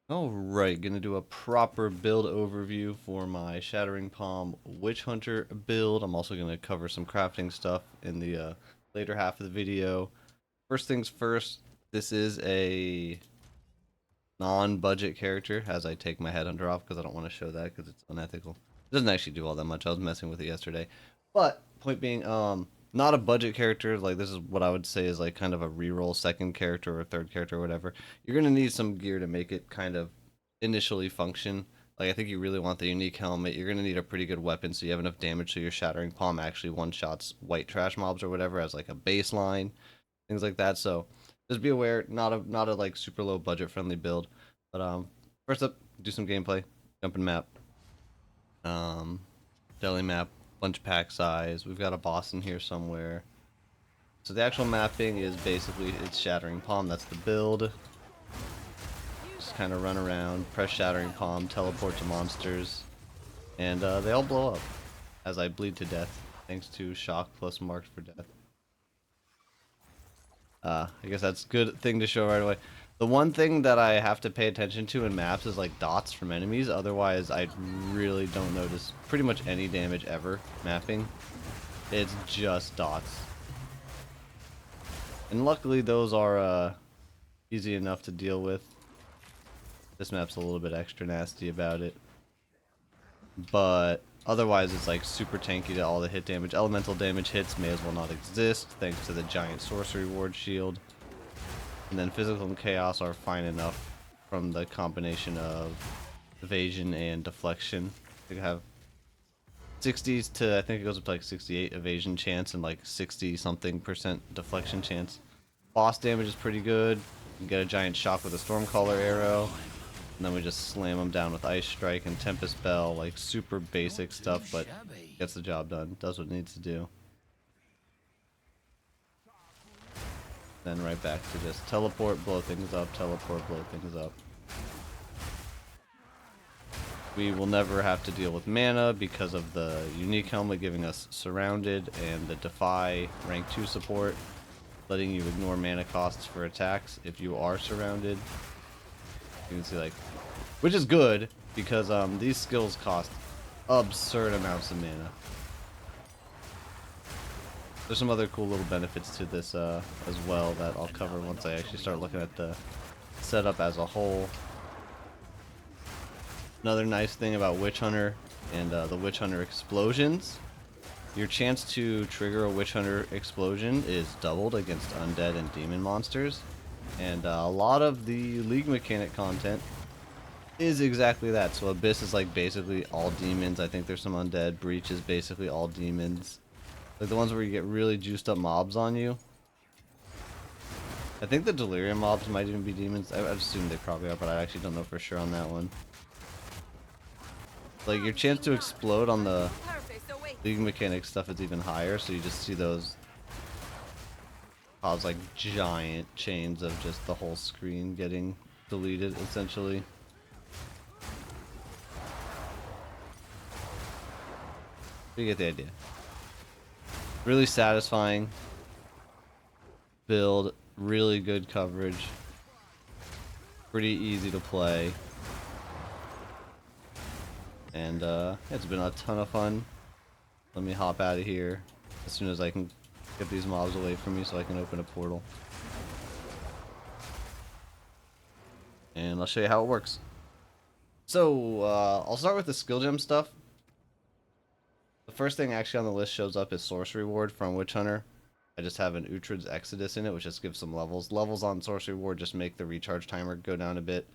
Alright, gonna do a proper build overview for my Shattering Palm Witchhunter build. I'm also gonna cover some crafting stuff in the later half of the video. First things first, this is a non-budget character as I take my headhunter off because I don't want to show that because it's unethical. It doesn't actually do all that much. I was messing with it yesterday. But point being, not a budget character. Like this is what I would say is like kind of a reroll second character or third character or whatever. You're gonna need some gear to make it kind of initially function. Like I think you really want the unique helmet. You're gonna need a pretty good weapon so you have enough damage so your Shattering Palm actually one shots white trash mobs or whatever as like a baseline, things like that. So just be aware, not a like super low budget friendly build. But first up, do some gameplay. Jump in map. Um, Deli map, bunch pack size. We've got a boss in here somewhere. So the actual mapping is basically it's Shattering Palm. That's the build. Just kind of run around, press Shattering Palm, teleport to monsters, and they all blow up as I bleed to death, thanks to shock plus marked for death. I guess that's a good thing to show right away. The one thing that I have to pay attention to in maps is like dots from enemies. Otherwise, I really don't notice pretty much any damage ever mapping. It's just dots. And luckily, those are easy enough to deal with. This map's a little bit extra nasty about it. But otherwise, it's like super tanky to all the hit damage. Elemental damage hits may as well not exist thanks to the giant sorcery ward shield. And then physical and chaos are fine enough from the combination of evasion and deflection. You have 60s to, I think it goes up to like 68 evasion chance and like 60 something percent deflection chance. Boss damage is pretty good. You get a giant shock with a Stormcaller arrow. And then we just slam them down with Ice Strike and Tempest Bell, like super basic stuff, but gets the job done. Does what it needs to do. Then right back to just teleport, blow things up, teleport, blow things up. We will never have to deal with mana because of the unique helmet giving us surrounded and the defy rank 2 support, letting you ignore mana costs for attacks if you are surrounded. You can see like, which is good because these skills cost absurd amounts of mana. There's some other cool little benefits to this as well that I'll cover once I actually start looking at the setup as a whole. Another nice thing about Witchhunter and the Witchhunter explosions, your chance to trigger a Witchhunter explosion is doubled against undead and demon monsters. And a lot of the League mechanic content is exactly that. So Abyss is like basically all demons. I think there's some undead. Breach is basically all demons. Like the ones where you get really juiced up mobs on you. I think the Delirium mobs might even be demons. I assume they probably are, but I actually don't know for sure on that one. Like your chance to explode on the League mechanic stuff is even higher, so you just see those cause like giant chains of just the whole screen getting deleted essentially. You get the idea. Really satisfying build, really good coverage, pretty easy to play, and it's been a ton of fun. Let me hop out of here as soon as I can get these mobs away from me so I can open a portal. And I'll show you how it works. So, I'll start with the skill gem stuff. The first thing actually on the list shows up is Sorcery Ward from Witchhunter. I just have an Uhtred's Exodus in it, which just gives some levels. Levels on Sorcery Ward just make the recharge timer go down a bit.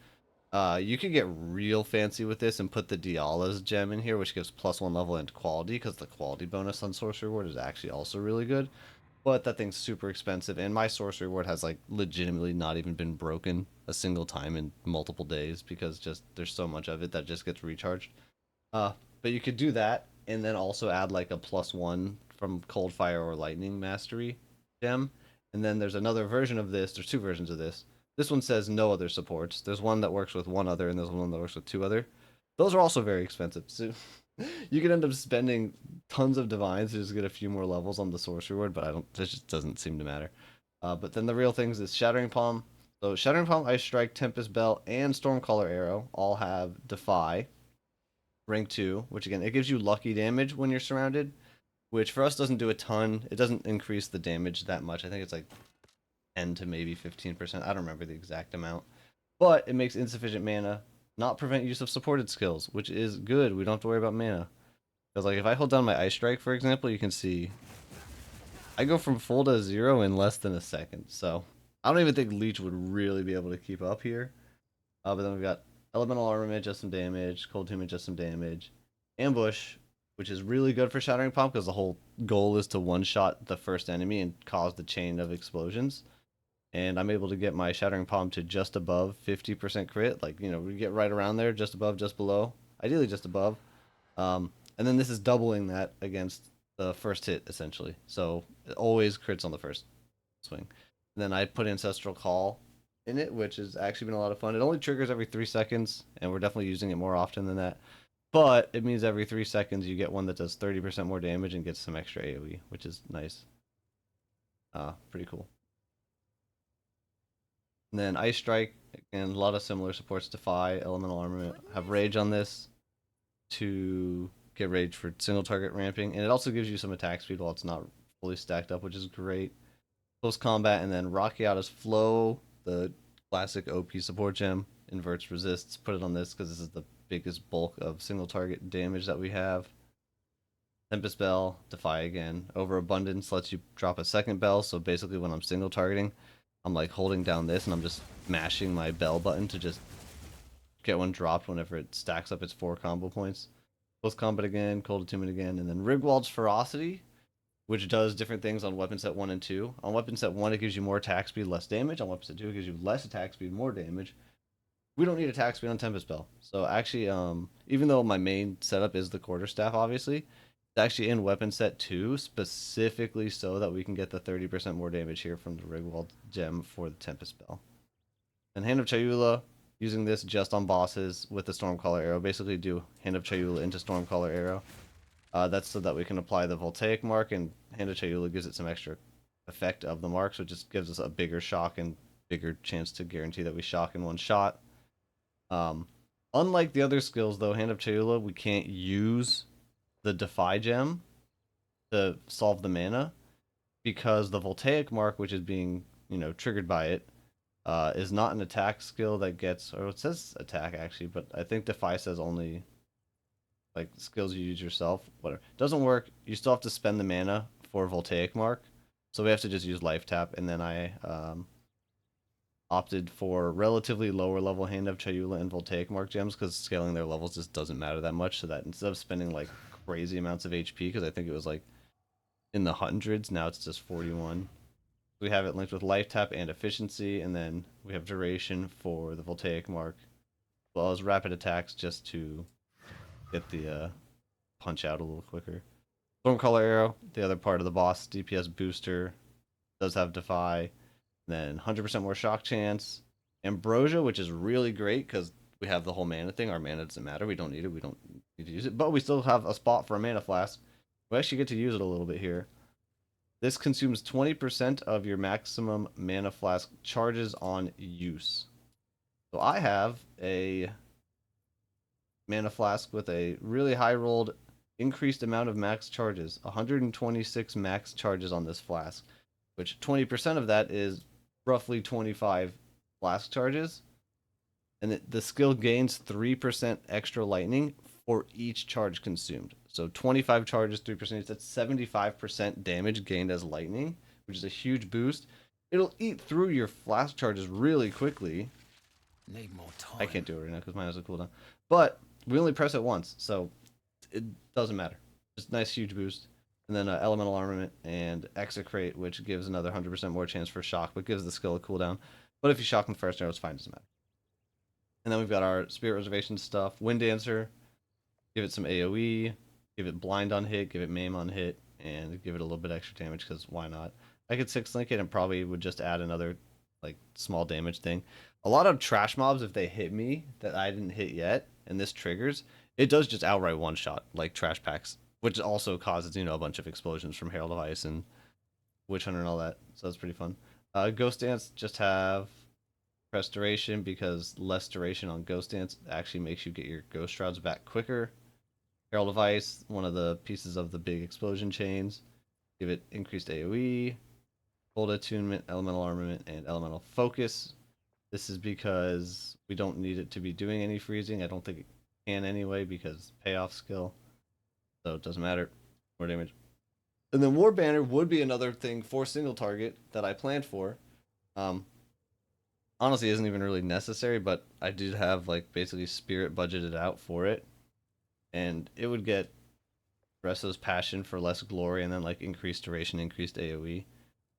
You could get real fancy with this and put the Diala's gem in here, which gives +1 level and quality, because the quality bonus on Sorcery Ward is actually also really good. But that thing's super expensive, and my Sorcery Ward has like legitimately not even been broken a single time in multiple days because just there's so much of it that just gets recharged. But you could do that and then also add like a +1 from Cold Fire or Lightning Mastery gem. And then there's another version of this. There's two versions of this. This one says no other supports. There's one that works with one other, and there's one that works with two other. Those are also very expensive. So you could end up spending tons of divines to just get a few more levels on the sorcery ward, but I don't. This just doesn't seem to matter. But then the real things is Shattering Palm. So Shattering Palm, Ice Strike, Tempest Bell, and Stormcaller Arrow all have Defy, rank 2, which again, it gives you lucky damage when you're surrounded, which for us doesn't do a ton. It doesn't increase the damage that much. I think it's like 10 to maybe 15%. I don't remember the exact amount. But it makes insufficient mana not prevent use of supported skills, which is good. We don't have to worry about mana. Because like if I hold down my Ice Strike, for example, you can see I go from full to 0 in less than a second. So I don't even think Leech would really be able to keep up here. But then we've got Elemental Armament, just some damage. Cold Tumor, just some damage. Ambush, which is really good for Shattering Palm because the whole goal is to one-shot the first enemy and cause the chain of explosions. And I'm able to get my Shattering Palm to just above 50% crit. Like, you know, we get right around there, just above, just below. Ideally just above. And then this is doubling that against the first hit, essentially. So it always crits on the first swing. And then I put Ancestral Call in it, which has actually been a lot of fun. It only triggers every 3 seconds, and we're definitely using it more often than that. But it means every 3 seconds you get one that does 30% more damage and gets some extra AoE, which is nice. Pretty cool. And then Ice Strike, and a lot of similar supports. Defy, Elemental Armament, have Rage on this to get Rage for single target ramping, and it also gives you some attack speed while it's not fully stacked up, which is great. Close combat, and then Rakiata's Flow, the classic OP support gem, inverts resists. Put it on this because this is the biggest bulk of single target damage that we have. Tempest Bell, Defy again. Overabundance lets you drop a second bell, so basically when I'm single targeting, I'm like holding down this and I'm just mashing my bell button to just get one dropped whenever it stacks up its 4 combo points. Close combat again, Cold Attunement again, and then Rigwald's Ferocity, which does different things on weapon set 1 and 2. On weapon set 1, it gives you more attack speed, less damage. On weapon set 2, it gives you less attack speed, more damage. We don't need attack speed on Tempest Bell. So actually, even though my main setup is the Quarterstaff, obviously, it's actually in weapon set 2, specifically so that we can get the 30% more damage here from the Rigwald gem for the Tempest Bell. And Hand of Chayula, using this just on bosses with the Stormcaller Arrow. Basically do Hand of Chayula into Stormcaller Arrow. That's so that we can apply the Voltaic mark, and Hand of Chayula gives it some extra effect of the mark, so it just gives us a bigger shock and bigger chance to guarantee that we shock in one shot. Unlike the other skills, though, Hand of Chayula, we can't use the Defy gem to solve the mana, because the Voltaic mark, which is being, triggered by it, is not an attack skill that gets, or it says attack actually, but I think Defy says only like skills you use yourself. Whatever. Doesn't work. You still have to spend the mana for Voltaic Mark. So we have to just use Life Tap, and then I opted for relatively lower level Hand of Chayula and Voltaic Mark gems because scaling their levels just doesn't matter that much. So that instead of spending like crazy amounts of HP, because I think it was like in the hundreds, now it's just 41. We have it linked with Life Tap and Efficiency, and then we have Duration for the Voltaic Mark, as well as Rapid Attacks just to get the punch out a little quicker. Stormcaller Arrow, the other part of the boss DPS booster, does have Defy, then 100% more shock chance. Ambrosia, which is really great because we have the whole mana thing. Our mana doesn't matter. We don't need it. We don't need to use it. But we still have a spot for a mana flask. We actually get to use it a little bit here. This consumes 20% of your maximum mana flask charges on use. So I have a mana flask with a really high rolled increased amount of max charges. 126 max charges on this flask, which 20% of that is roughly 25 flask charges. And the skill gains 3% extra lightning for each charge consumed. So 25 charges, 3%, that's 75% damage gained as lightning, which is a huge boost. It'll eat through your flask charges really quickly. Need more time. I can't do it right now because mine has a cooldown. But we only press it once, so it doesn't matter. Just nice huge boost. And then Elemental Armament and Execrate, which gives another 100% more chance for shock, but gives the skill a cooldown. But if you shock in the first arrow, it's fine, doesn't matter. And then we've got our Spirit Reservation stuff. Wind Dancer, give it some AoE, give it Blind on hit, give it Maim on hit, and give it a little bit extra damage, because why not? I could 6-link it and probably would just add another like small damage thing. A lot of trash mobs, if they hit me that I didn't hit yet, and this triggers, it does just outright one-shot, like trash packs, which also causes, a bunch of explosions from Herald of Ice and Witch Hunter and all that, so that's pretty fun. Ghost Dance just have Press duration because less duration on Ghost Dance actually makes you get your Ghost Shrouds back quicker. Herald of Ice, one of the pieces of the big explosion chains. Give it increased AoE, cold attunement, elemental armament, and elemental focus. This is because we don't need it to be doing any freezing. I don't think it can anyway because payoff skill. So it doesn't matter. More damage. And then War Banner would be another thing for single target that I planned for. Um, Honestly, isn't even really necessary, but I did have like basically spirit budgeted out for it, and it would get Resso's passion for less glory and then like increased duration, increased AoE.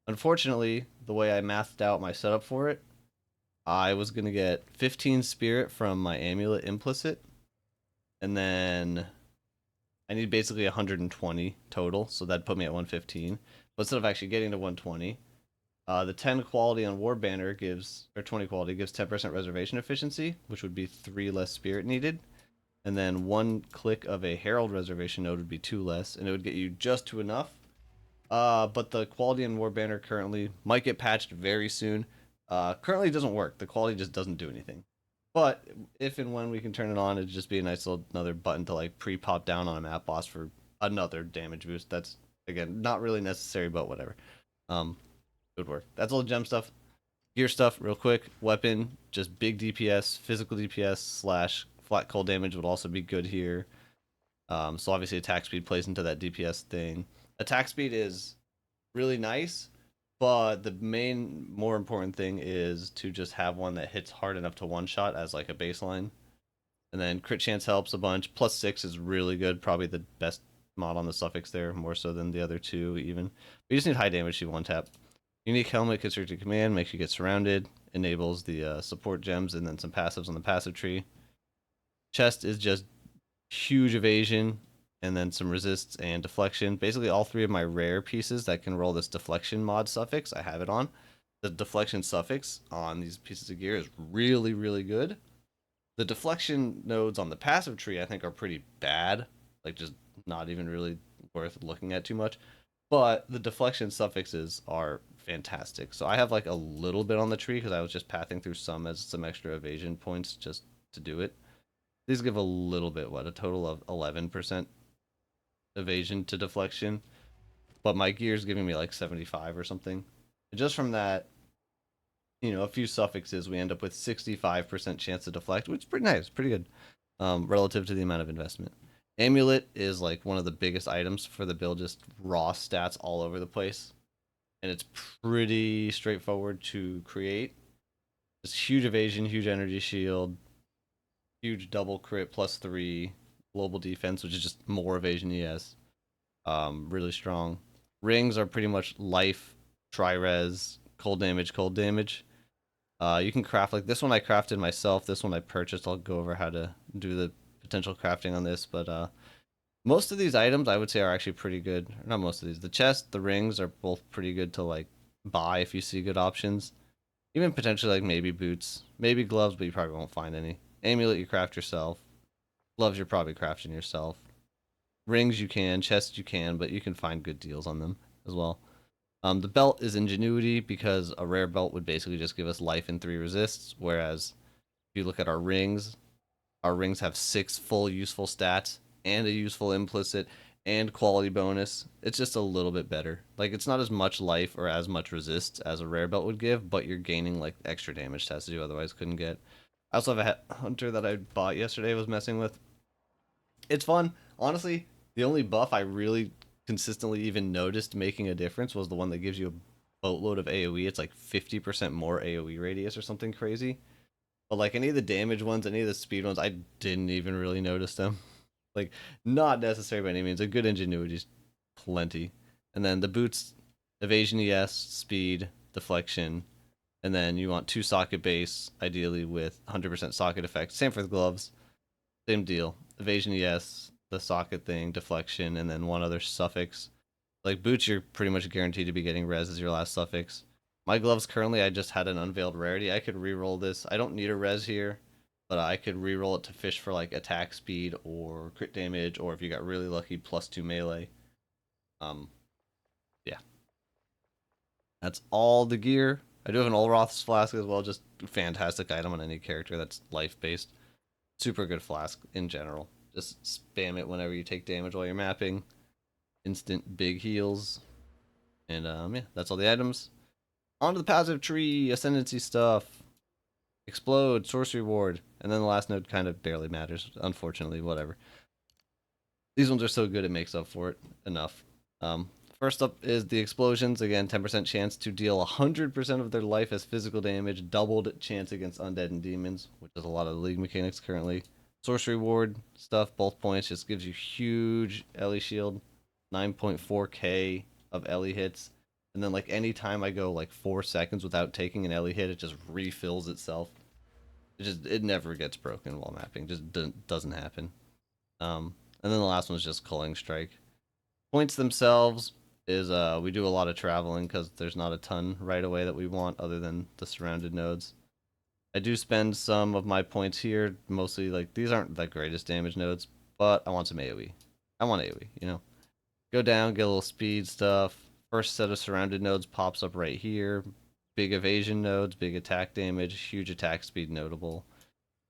Unfortunately, the way I mathed out my setup for it, I was gonna get 15 spirit from my amulet implicit, and then I need basically 120 total, so that'd put me at 115. But instead of actually getting to 120, the 10 quality on War Banner gives, or 20 quality gives 10% reservation efficiency, which would be 3 less spirit needed. And then 1 click of a Herald reservation node would be 2 less, and it would get you just to enough. But the quality in War Banner currently might get patched very soon. Currently it doesn't work. The quality just doesn't do anything. But if and when we can turn it on, it'd just be a nice little another button to like pre-pop down on a map boss for another damage boost. That's again not really necessary, but whatever. It would work. That's all the gem stuff. Gear stuff, real quick. Weapon, just big DPS, physical DPS slash flat cold damage would also be good here. So obviously attack speed plays into that DPS thing. Attack speed is really nice, but the main, more important thing is to just have one that hits hard enough to one shot as like a baseline. And then crit chance helps a bunch. +6 is really good, probably the best mod on the suffix there, more so than the other two even. We just need high damage to one tap. Unique helmet gets your command, makes you get surrounded, enables the support gems, and then some passives on the passive tree. Chest is just huge evasion, and then some resists and deflection. Basically, all 3 of my rare pieces that can roll this deflection mod suffix, I have it on. The deflection suffix on these pieces of gear is really, really good. The deflection nodes on the passive tree, I think, are pretty bad. Like, just not even really worth looking at too much. But the deflection suffixes are fantastic. So I have like a little bit on the tree because I was just pathing through some as some extra evasion points just to do it. These give a little bit, what, a total of 11% evasion to deflection. But my gear's giving me like 75 or something. And just from that, a few suffixes, we end up with 65% chance to deflect, which is pretty nice, pretty good, relative to the amount of investment. Amulet is like one of the biggest items for the build, just raw stats all over the place. And it's pretty straightforward to create. Just huge evasion, huge energy shield, huge double crit +3, global defense, which is just more evasion ES. Really strong. Rings are pretty much life, tri-res, cold damage, cold damage. You can craft like this one I crafted myself. This one I purchased. I'll go over how to do the potential crafting on this, but most of these items I would say are actually pretty good. Not most of these. The chest, the rings are both pretty good to like buy if you see good options. Even potentially like maybe boots, maybe gloves, but you probably won't find any. Amulet you craft yourself. Gloves you're probably crafting yourself. Rings you can, chests you can, but you can find good deals on them as well. The belt is ingenuity because a rare belt would basically just give us life and 3 resists, whereas if you look at our rings have 6 full useful stats and a useful implicit and quality bonus. It's just a little bit better. Like it's not as much life or as much resist as a rare belt would give, but you're gaining like extra damage stats that you otherwise couldn't get. I also have a hunter that I bought yesterday, was messing with. It's fun. Honestly, the only buff I really consistently even noticed making a difference was the one that gives you a boatload of AoE. It's like 50% more AoE radius or something crazy. But like any of the damage ones, any of the speed ones, I didn't even really notice them. Like, not necessary by any means. A good ingenuity is plenty. And then the boots, evasion ES, speed, deflection, and then you want 2 socket base, ideally with 100% socket effect. Same for the gloves. Same deal. Evasion ES, the socket thing, deflection, and then 1 other suffix. Like boots, you're pretty much guaranteed to be getting res as your last suffix. My gloves currently, I just had an unveiled rarity. I could re-roll this. I don't need a res here, but I could re-roll it to fish for like attack speed or crit damage, or if you got really lucky, +2 melee. Um, yeah, that's all the gear. I do have an Olroth's flask as well, just fantastic item on any character that's life based. Super good flask in general. Just spam it whenever you take damage while you're mapping. Instant big heals. And yeah, that's all the items. Onto the passive tree, ascendancy stuff. Explode, sorcery ward. And then the last node kind of barely matters, unfortunately, whatever. These ones are so good it makes up for it enough. Um, First up is the explosions. Again, 10% chance to deal 100% of their life as physical damage, doubled chance against undead and demons, which is a lot of the league mechanics currently. Sorcery ward stuff, both points, just gives you huge Ellie shield, 9.4k of Ellie hits. And then like anytime I go like 4 seconds without taking an Ellie hit, it just refills itself. It never gets broken while mapping. Just doesn't happen. And then the last one is just Culling Strike. Points themselves is we do a lot of traveling because there's not a ton right away that we want other than the surrounded nodes. I do spend some of my points here, mostly like these aren't the greatest damage nodes, but I want some AoE. I want AoE, you know. Go down, get a little speed stuff. First set of surrounded nodes pops up right here. Big evasion nodes, big attack damage, huge attack speed notable.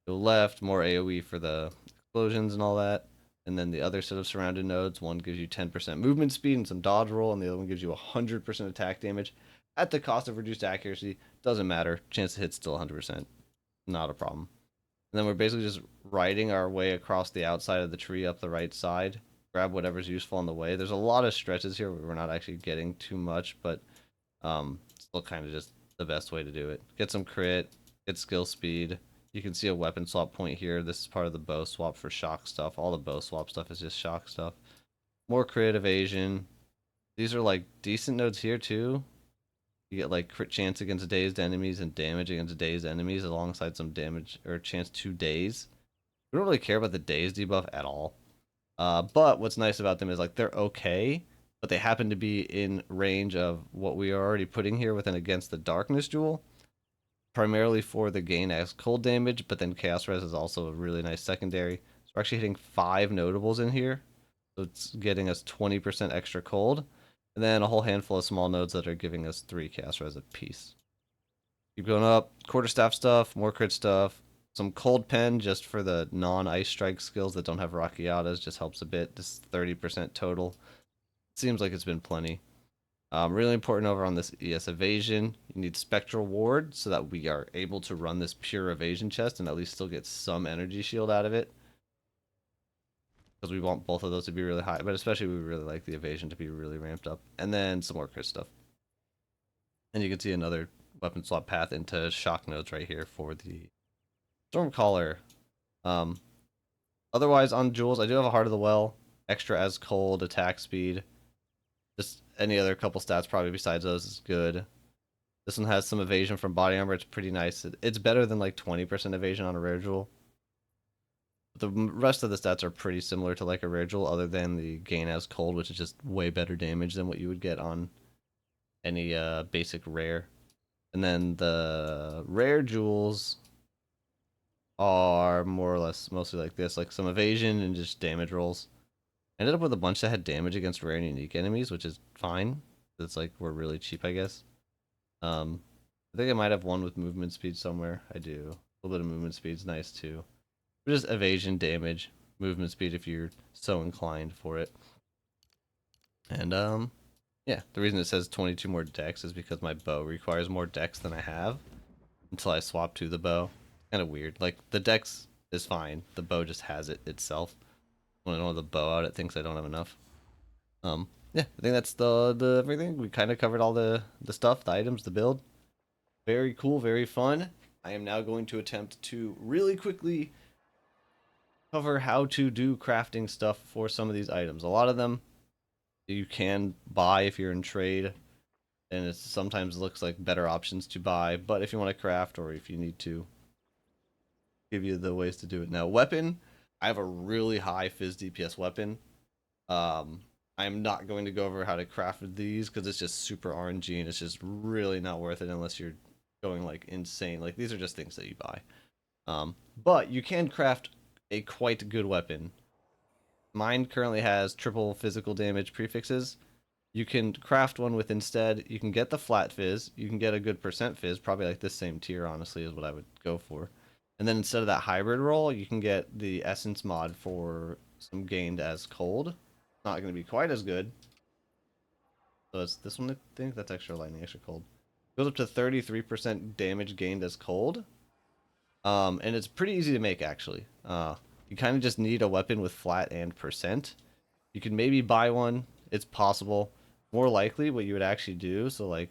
Go left, more AoE for the explosions and all that. And then the other set of surrounded nodes, one gives you 10% movement speed and some dodge roll, and the other one gives you 100% attack damage at the cost of reduced accuracy. Doesn't matter. Chance to hit still 100%. Not a problem. And then we're basically just riding our way across the outside of the tree up the right side. Grab whatever's useful on the way. There's a lot of stretches here where we're not actually getting too much, but still kind of just the best way to do it. Get some crit, get skill speed. You can see a weapon swap point here. This is part of the bow swap for shock stuff. All the bow swap stuff is just shock stuff. More crit evasion. These are like decent nodes here too. You get like crit chance against dazed enemies and damage against dazed enemies alongside some damage or chance to daze. We don't really care about the daze debuff at all. But what's nice about them is like they're okay, but they happen to be in range of what we are already putting here with an against the darkness jewel, primarily for the gain as cold damage, but then chaos res is also a really nice secondary. So we're actually hitting 5 notables in here, so it's getting us 20% extra cold, and then a whole handful of small nodes that are giving us 3 chaos res apiece. Keep going up, quarterstaff stuff, more crit stuff, some cold pen just for the non-ice strike skills that don't have Rakiatas, just helps a bit. This is 30% total. Seems like it's been plenty. Really important over on this ES evasion. You need spectral ward so that we are able to run this pure evasion chest and at least still get some energy shield out of it. Because we want both of those to be really high, but especially we really like the evasion to be really ramped up. And then some more crit stuff. And you can see another weapon swap path into shock nodes right here for the Stormcaller. Um, Otherwise, on jewels, I do have a Heart of the Well, extra as cold, attack speed. Just any other couple stats probably besides those is good. This one has some evasion from body armor. It's pretty nice. It's better than like 20% evasion on a rare jewel. The rest of the stats are pretty similar to like a rare jewel, other than the gain as cold, which is just way better damage than what you would get on any basic rare. And then the rare jewels are more or less mostly like this, like some evasion and just damage rolls. I ended up with a bunch that had damage against rare and unique enemies, which is fine. It's like we're really cheap, I guess. I think I might have one with movement speed somewhere. I do. A little bit of movement speed is nice too. But just evasion, damage, movement speed if you're so inclined for it. And yeah, the reason it says 22 more dex is because my bow requires more dex than I have until I swap to the bow. Kind of weird. Like the dex is fine. The bow just has it itself. When I don't have the bow out, it thinks I don't have enough. Yeah, I think that's the everything. We kind of covered all the stuff, the items, the build. Very cool, very fun. I am now going to attempt to really quickly cover how to do crafting stuff for some of these items. A lot of them you can buy if you're in trade, and it sometimes looks like better options to buy. But if you want to craft, or if you need to, give you the ways to do it. Now, weapon, I have a really high Fizz DPS weapon. I'm not going to go over how to craft these because it's just super RNG and it's just really not worth it unless you're going like insane. Like these are just things that you buy. But you can craft a quite good weapon. Mine currently has triple physical damage prefixes. You can craft one with instead, you can get the flat fizz, you can get a good percent fizz, probably like this same tier, honestly, is what I would go for. And then instead of that hybrid roll, you can get the essence mod for some gained as cold. Not going to be quite as good. So it's this one, I think. That's extra lightning, extra cold. Goes up to 33% damage gained as cold. And it's pretty easy to make, actually. You kind of just need a weapon with flat and percent. You can maybe buy one. It's possible. More likely, what you would actually do, so like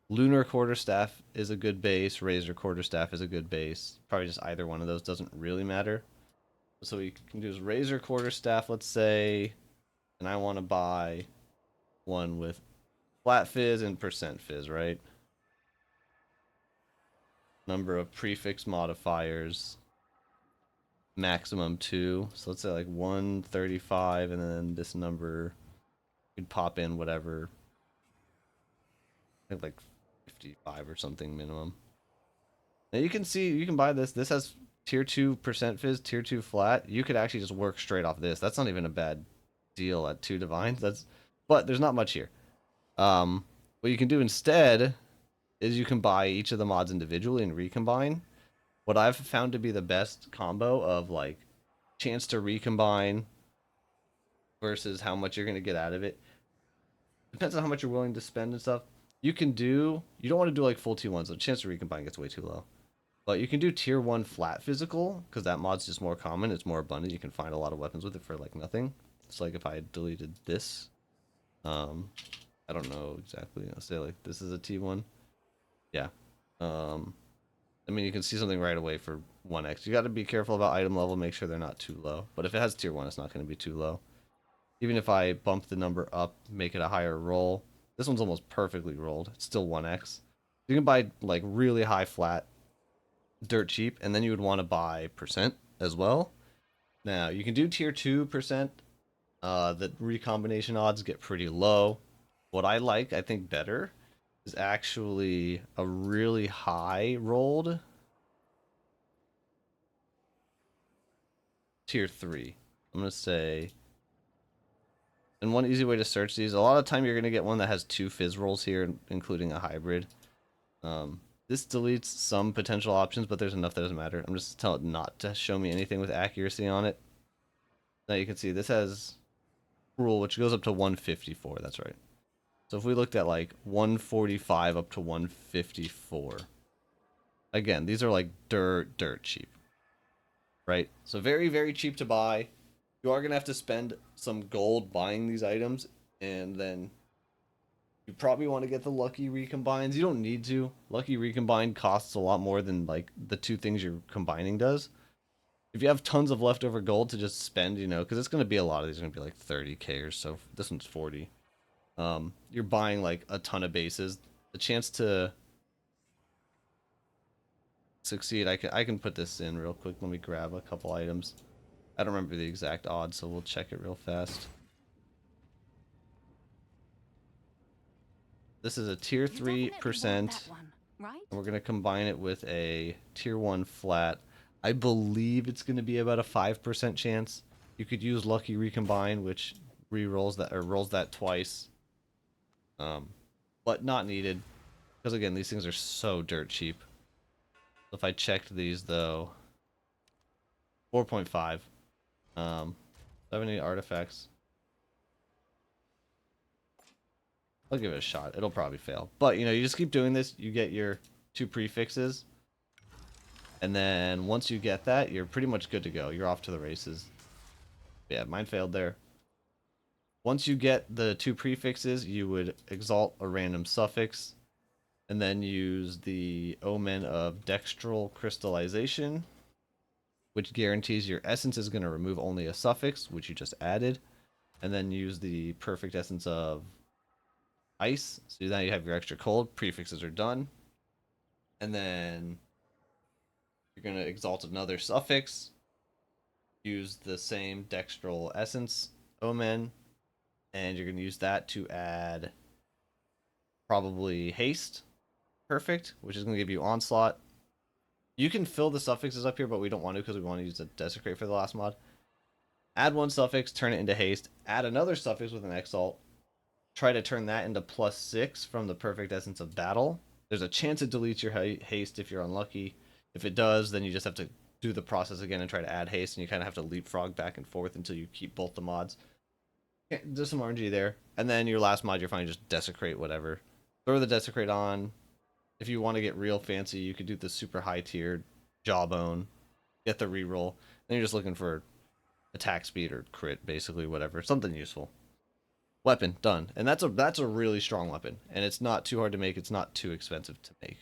Lunar Quarterstaff is a good base, Razor Quarterstaff is a good base. Probably just either one of those, doesn't really matter. So what you can do is Razor Quarterstaff, let's say, and I want to buy one with flat fizz and percent fizz, right? Number of prefix modifiers, maximum 2. So let's say like 135, and then this number could pop in whatever. I think like 55 or something minimum. Now you can see, you can buy this. This has tier 2% fizz, tier 2 flat. You could actually just work straight off this. That's not even a bad deal at 2 divines. But there's not much here. What you can do instead is you can buy each of the mods individually and recombine. What I've found to be the best combo of like chance to recombine versus how much you're going to get out of it depends on how much you're willing to spend and stuff. You don't want to do like full T1s. The chance to recombine gets way too low. But you can do tier 1 flat physical, because that mod's just more common, it's more abundant, you can find a lot of weapons with it for like nothing. It's like if I deleted this, I don't know exactly, I'll say like this is a T1. Yeah. I mean, you can see something right away for 1x. You got to be careful about item level, make sure they're not too low. But if it has tier 1, it's not going to be too low. Even if I bump the number up, make it a higher roll, this one's almost perfectly rolled. It's still 1x. You can buy like really high flat dirt cheap, and then you would want to buy percent as well. Now you can do tier 2%. The recombination odds get pretty low. What I like, I think better, is actually a really high rolled tier 3. I'm gonna say, and one easy way to search these, a lot of time you're gonna get one that has 2 fizz rolls here, including a hybrid. This deletes some potential options, but there's enough that doesn't matter. I'm just telling it not to show me anything with accuracy on it. Now you can see this has rule, which goes up to 154. That's right. So if we looked at like 145 up to 154, again, these are like dirt cheap, right? So very, very cheap to buy. You are going to have to spend some gold buying these items, and then you probably want to get the Lucky Recombines. You don't need to. Lucky Recombine costs a lot more than like the 2 things you're combining does. If you have tons of leftover gold to just spend, you know, because it's going to be a lot of these are going to be like 30k or so. This one's 40. You're buying like a ton of bases. The chance to succeed, I can put this in real quick. Let me grab a couple items. I don't remember the exact odds, so we'll check it real fast. This is a tier 3%, right? And we're going to combine it with a tier 1 flat. I believe it's going to be about a 5% chance. You could use Lucky Recombine, which re-rolls that, or rolls that twice. But not needed. Because again, these things are so dirt cheap. So if I checked these though, 4.5. 78 artifacts. I'll give it a shot. It'll probably fail. But, you know, you just keep doing this. You get your 2 prefixes. And then once you get that, you're pretty much good to go. You're off to the races. Yeah, mine failed there. Once you get the 2 prefixes, you would exalt a random suffix. And then use the Omen of Dextral Crystallization, which guarantees your essence is going to remove only a suffix, which you just added. And then use the Perfect Essence of Ice. So now you have your extra cold. Prefixes are done. And then you're going to exalt another suffix. Use the same Dextral Essence Omen. And you're going to use that to add probably Haste. Perfect, which is going to give you Onslaught. You can fill the suffixes up here, but we don't want to because we want to use the Desecrate for the last mod. Add 1 suffix, turn it into Haste. Add another suffix with an Exalt. try to turn that into +6 from the perfect essence of battle. There's a chance it deletes your haste if you're unlucky. If it does, then you just have to do the process again and try to add haste, and you kind of have to leapfrog back and forth until you keep both the mods. There's some RNG there. And then your last mod, you're fine, just desecrate whatever. Throw the desecrate on. If you want to get real fancy, you could do the super high tiered jawbone, get the reroll. Then you're just looking for attack speed or crit, basically, whatever. Something useful. Weapon, done. And that's a really strong weapon. And it's not too hard to make, it's not too expensive to make.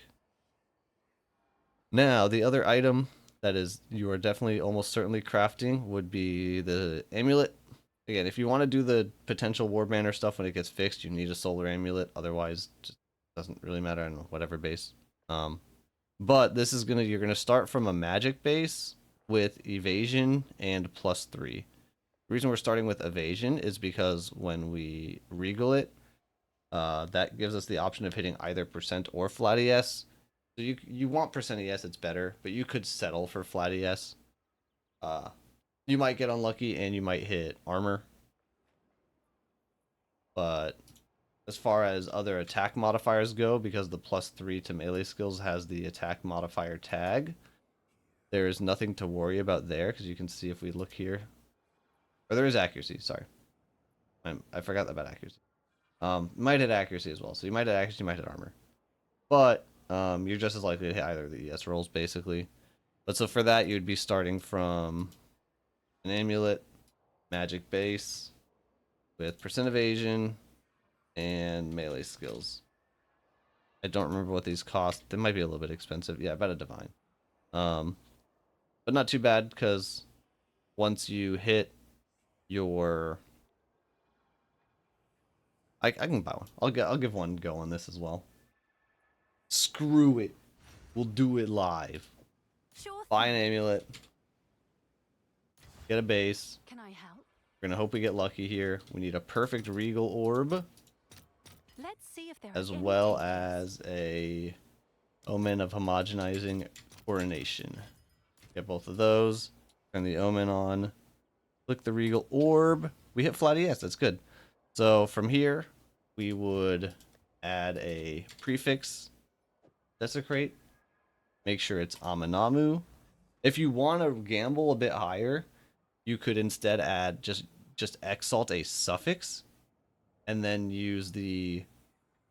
Now, the other item that is you are definitely almost certainly crafting would be the amulet. Again, if you want to do the potential war banner stuff when it gets fixed, you need a solar amulet. Otherwise, just doesn't really matter on whatever base. But this is you're gonna start from a magic base with evasion and +3. The reason we're starting with evasion is because when we regal it, that gives us the option of hitting either % or flat ES. So you want % ES, it's better, but you could settle for flat ES. You might get unlucky and you might hit armor. But as far as other attack modifiers go, because the +3 to melee skills has the attack modifier tag, there is nothing to worry about there, because you can see if we look here. Or there is accuracy, sorry. I forgot about accuracy. Might hit accuracy as well. So you might hit accuracy, you might hit armor. But you're just as likely to hit either of the ES rolls, basically. But so for that, you'd be starting from an amulet, magic base, with % evasion, and melee skills. I don't remember what these cost. They might be a little bit expensive. Yeah, about a divine. But not too bad, because once you hit your... I can buy one. I'll give one go on this as well. Screw it. We'll do it live. Sure. Buy an amulet. Get a base. Can I help? We're gonna hope we get lucky here. We need a perfect regal orb, Let's see if there as are any well takers. as a omen of homogenizing coronation. Get both of those. Turn the omen on. Click the regal orb. We hit flat ES. That's good. So from here, we would add a prefix, desecrate. Make sure it's Aminamu. If you want to gamble a bit higher, you could instead add just exalt a suffix, and then use the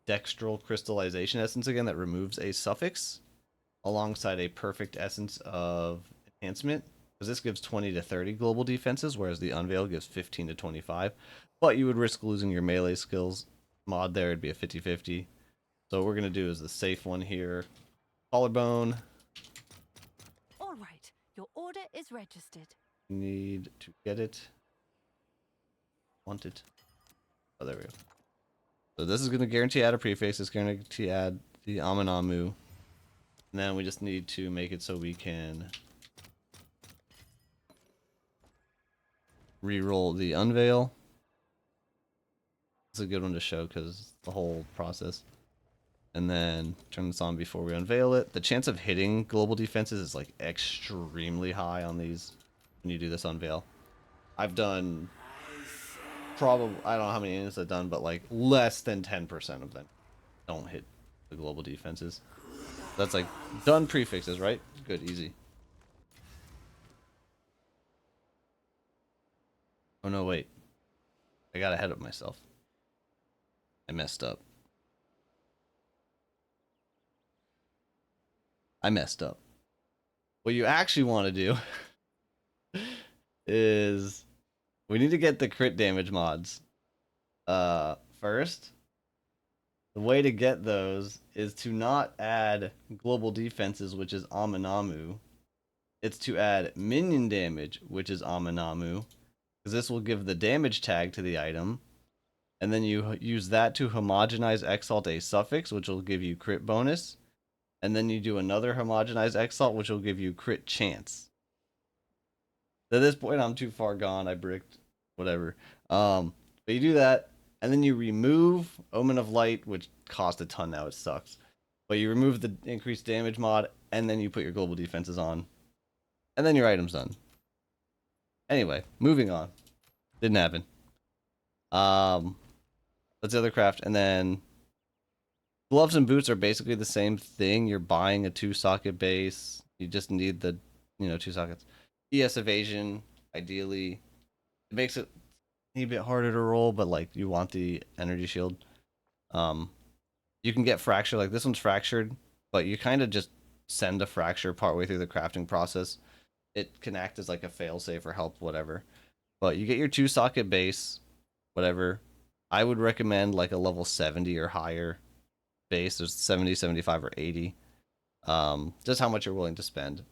dextral crystallization essence again that removes a suffix alongside a perfect essence of enhancement, because this gives 20 to 30 global defenses, whereas the unveil gives 15 to 25. But you would risk losing your melee skills mod there. It'd be a 50-50. So what we're going to do is the safe one here. Collarbone. All right, your order is registered. Need to get it. Want it. Oh, there we go. So this is going to guarantee add a prefix. It's going to add the Aminamu. And then we just need to make it so we can re-roll the unveil. It's a good one to show because the whole process. And then turn this on before we unveil it. The chance of hitting global defenses is like extremely high on these when you do this unveil. I've done probably, I don't know how many units I've done, but like less than 10% of them don't hit the global defenses. That's like done prefixes, right? Good, easy. Oh no, wait. I got ahead of myself. I messed up. What you actually want to do is we need to get the crit damage mods. First, the way to get those is to not add global defenses, which is Aminamu. It's to add minion damage, which is Aminamu, because this will give the damage tag to the item. And then you use that to homogenize exalt a suffix, which will give you crit bonus. And then you do another homogenized exalt, which will give you crit chance. At this point, I'm too far gone. I bricked. Whatever. But you do that, and then you remove Omen of Light, which cost a ton now. It sucks. But you remove the increased damage mod, and then you put your global defenses on. And then your item's done. Anyway, moving on. Didn't happen. That's the other craft. And then gloves and boots are basically the same thing. You're buying a 2-socket base. You just need the, 2 sockets. ES evasion, ideally. It makes it a bit harder to roll, but like you want the energy shield. Um, you can get fracture. Like this one's fractured, but you kind of just send a fracture partway through the crafting process. It can act as like a failsafe or help, whatever. But you get your 2-socket base, whatever. I would recommend like a level 70 or higher base. There's 70, 75, or 80. Just how much you're willing to spend.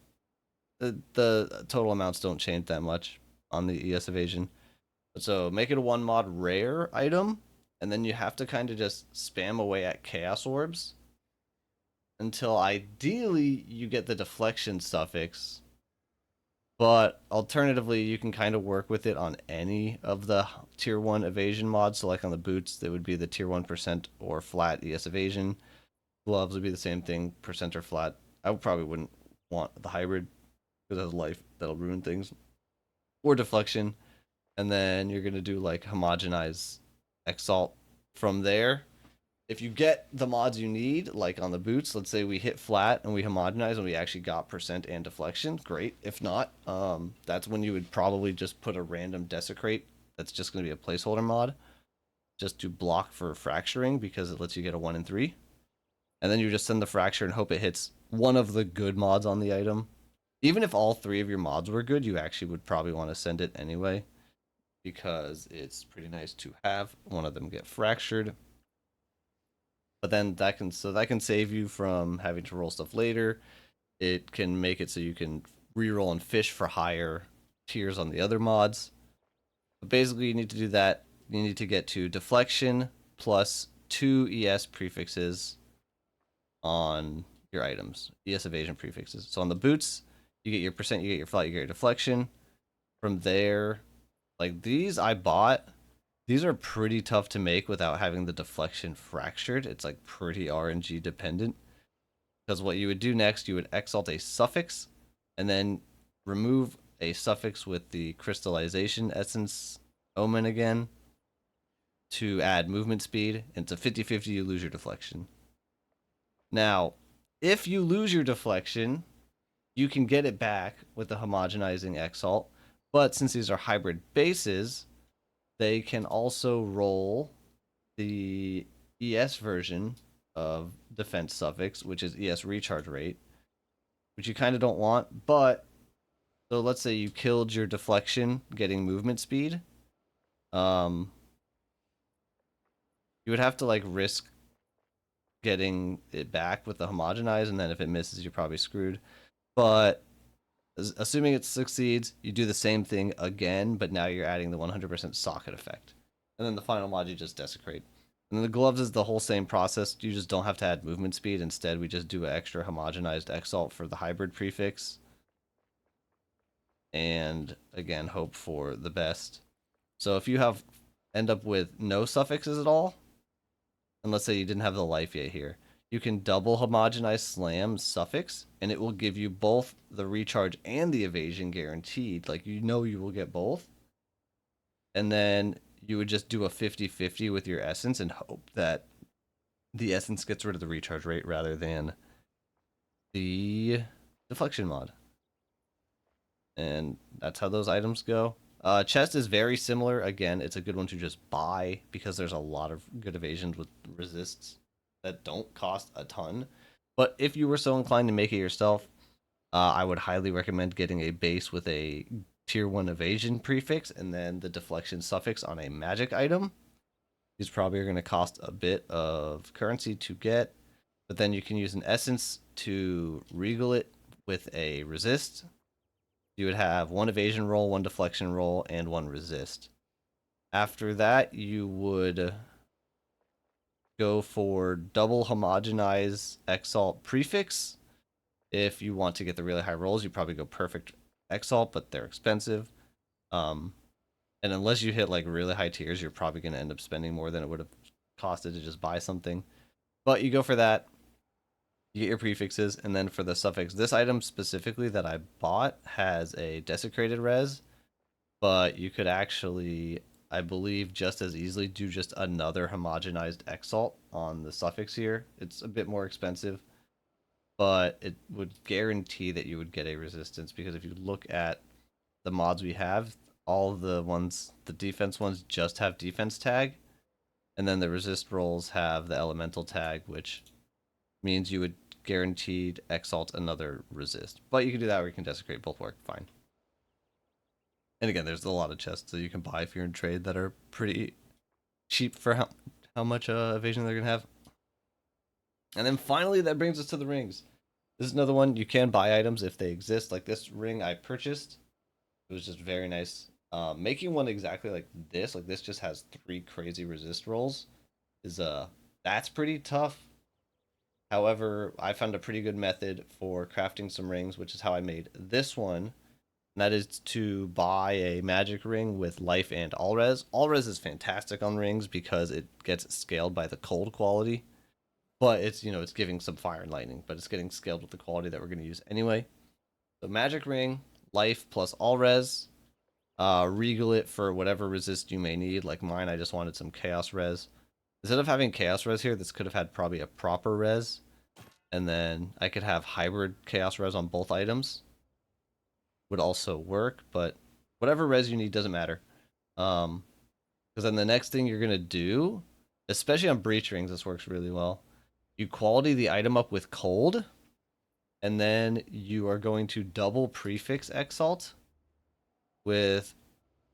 The total amounts don't change that much on the ES evasion. So make it a 1 mod rare item, and then you have to kind of just spam away at chaos orbs until ideally you get the deflection suffix. But alternatively, you can kind of work with it on any of the tier 1 evasion mods. So like on the boots, that would be the tier 1% or flat ES evasion. Gloves would be the same thing, percent or flat. I probably wouldn't want the hybrid because it has life that'll ruin things. Or deflection. And then you're going to do like homogenize exalt from there. If you get the mods you need, like on the boots, let's say we hit flat and we homogenize and we actually got percent and deflection, great. If not, that's when you would probably just put a random desecrate that's just going to be a placeholder mod just to block for fracturing because it lets you get a 1 in 3. And then you just send the fracture and hope it hits one of the good mods on the item. Even if all 3 of your mods were good, you actually would probably want to send it anyway because it's pretty nice to have one of them get fractured. But then that can save you from having to roll stuff later. It can make it so you can reroll and fish for higher tiers on the other mods. But basically, you need to do that. You need to get to deflection plus 2 ES prefixes on your items, ES evasion prefixes. So on the boots, you get your percent, you get your flat, you get your deflection. From there, like these I bought. These are pretty tough to make without having the deflection fractured. It's like pretty RNG dependent. Because what you would do next, you would exalt a suffix and then remove a suffix with the crystallization essence omen again to add movement speed. And it's a 50-50, you lose your deflection. Now, if you lose your deflection, you can get it back with the homogenizing exalt. But since these are hybrid bases, they can also roll the ES version of defense suffix, which is ES recharge rate, which you kind of don't want. But so let's say you killed your deflection getting movement speed. You would have to like risk getting it back with the homogenize, and then if it misses, you're probably screwed. But assuming it succeeds, you do the same thing again, but now you're adding the 100% socket effect. And then the final mod, you just desecrate. And then the gloves is the whole same process. You just don't have to add movement speed. Instead, we just do an extra homogenized exalt for the hybrid prefix. And again, hope for the best. So if you end up with no suffixes at all, and let's say you didn't have the life yet here, you can double homogenize slam suffix, and it will give you both the recharge and the evasion guaranteed. Like, you will get both. And then you would just do a 50-50 with your essence and hope that the essence gets rid of the recharge rate rather than the deflection mod. And that's how those items go. Chest is very similar. Again, it's a good one to just buy because there's a lot of good evasions with resists that don't cost a ton. But if you were so inclined to make it yourself, I would highly recommend getting a base with a tier 1 evasion prefix and then the deflection suffix on a magic item. These probably are going to cost a bit of currency to get, but then you can use an essence to regal it with a resist. You would have 1 evasion roll, 1 deflection roll, and 1 resist. After that, you would go for double homogenize exalt prefix. If you want to get the really high rolls, you probably go perfect exalt, but they're expensive. And unless you hit like really high tiers, you're probably going to end up spending more than it would have costed to just buy something. But you go for that. You get your prefixes, and then for the suffix, this item specifically that I bought has a desecrated res, but you could actually I believe, just as easily do just another homogenized exalt on the suffix here. It's a bit more expensive, but it would guarantee that you would get a resistance, because if you look at the mods we have, all the ones, the defense ones, just have defense tag, and then the resist rolls have the elemental tag, which means you would guaranteed exalt another resist. But you can do that or you can desecrate, both work fine. And again, there's a lot of chests that you can buy if you're in trade that are pretty cheap for how much evasion they're gonna have. And then finally, that brings us to the rings. This is another one. You can buy items if they exist. Like this ring I purchased, it was just very nice. Making one exactly like this just has 3 crazy resist rolls, is that's pretty tough. However, I found a pretty good method for crafting some rings, which is how I made this one. And that is to buy a magic ring with life and all res. All res is fantastic on rings because it gets scaled by the cold quality. But it's, it's giving some fire and lightning, but it's getting scaled with the quality that we're going to use anyway. So magic ring, life plus all res. Regal it for whatever resist you may need. Like mine, I just wanted some chaos res. Instead of having chaos res here, this could have had probably a proper res. And then I could have hybrid chaos res on both items. Would also work, but whatever res you need doesn't matter. Because then the next thing you're going to do, especially on breach rings, this works really well. You quality the item up with cold, and then you are going to double prefix exalt with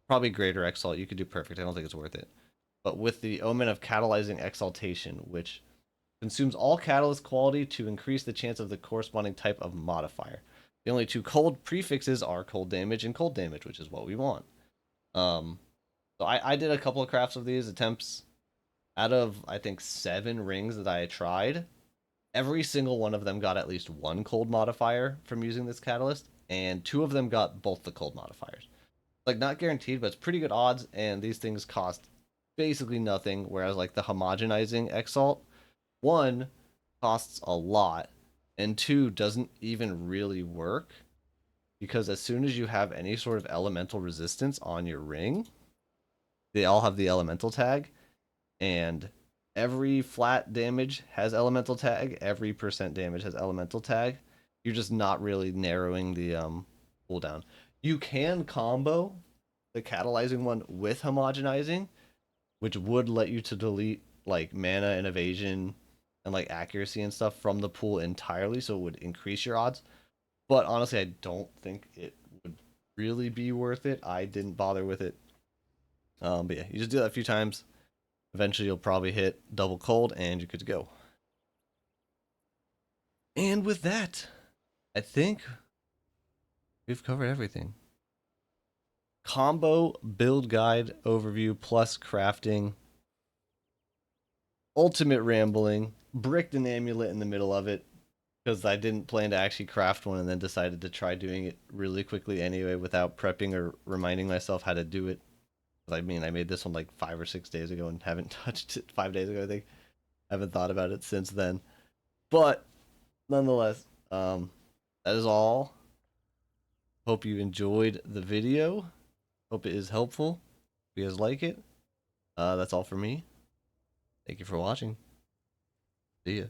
probably greater exalt. You could do perfect. I don't think it's worth it. But with the omen of catalyzing exaltation, which consumes all catalyst quality to increase the chance of the corresponding type of modifier. The only 2 cold prefixes are cold damage and cold damage, which is what we want. So I did a couple of crafts of these attempts. Out of, I think, 7 rings that I tried, every single one of them got at least 1 cold modifier from using this catalyst, and 2 of them got both the cold modifiers. Like, not guaranteed, but it's pretty good odds, and these things cost basically nothing, whereas, like, the homogenizing exalt, 1, costs a lot, and 2, doesn't even really work, because as soon as you have any sort of elemental resistance on your ring, they all have the elemental tag, and every flat damage has elemental tag, every percent damage has elemental tag. You're just not really narrowing the cooldown. You can combo the catalyzing one with homogenizing, which would let you to delete like mana and evasion and like accuracy and stuff from the pool entirely, so it would increase your odds. But honestly, I don't think it would really be worth it. I didn't bother with it. But yeah, you just do that a few times. Eventually, you'll probably hit double cold, and you're good to go. And with that, I think we've covered everything. Combo build guide overview plus crafting. Ultimate rambling. Bricked an amulet in the middle of it because I didn't plan to actually craft one, and then decided to try doing it really quickly anyway without prepping or reminding myself how to do it. I mean, I made this one like 5 or 6 days ago and haven't touched it 5 days ago, I think. I haven't thought about it since then. But nonetheless, that is all. Hope you enjoyed the video. Hope it is helpful. If you guys like it, that's all for me. Thank you for watching. See ya.